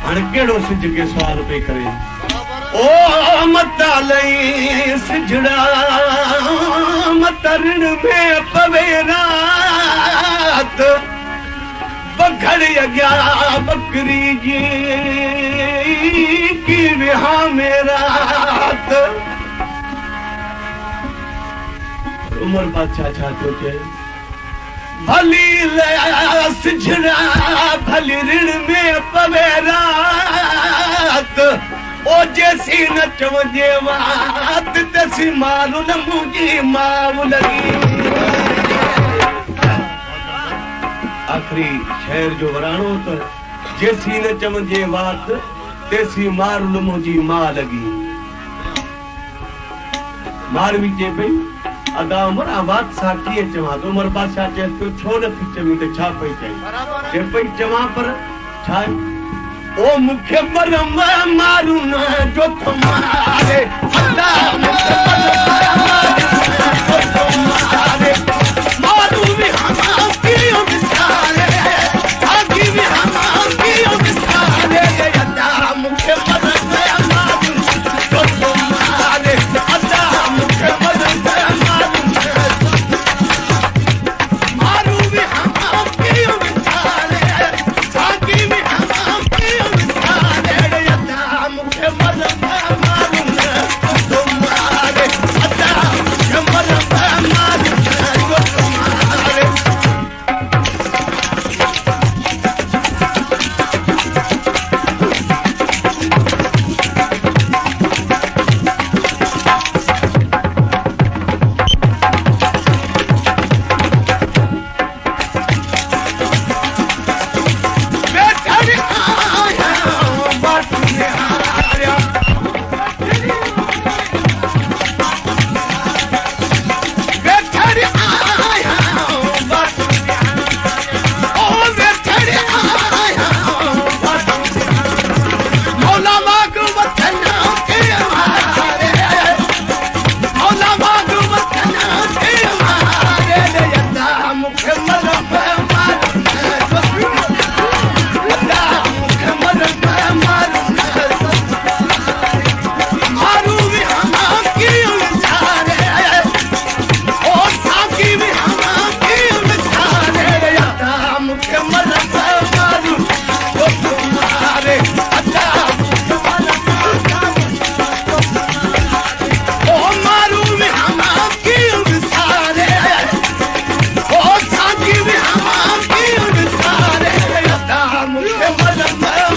केड़ो सिज के सवाल पे करे ओ मता लई सिजड़ा मतरण में पवे रात बखड़ गया बकरी जी की विहा में रात उमर बादशाह छा थो चए भली सिजड़ा भली ऋण में पवे रात ओ जैसी न चवजे वात तसी मारू न मुझी माऊ लगी आखिरी शहर जो वराणो तो जैसी न चवजे वात तसी मारू न मुझी मां लगी मारवी चे पई अदा उमर आवाज साकी चवा तो उमर बादशाह चे तो छो न थी चवी ते छा पई चई जे पई चवा पर छा ओ मुखे मरम मारू न जो तुम्हारे अदा मुखे मारू भी हम कियो बिसारे आगी भी हम कियो बिसारे अदा मुखे मरम मारू जो तुम्हारे अदा मुखे मरम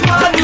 मारू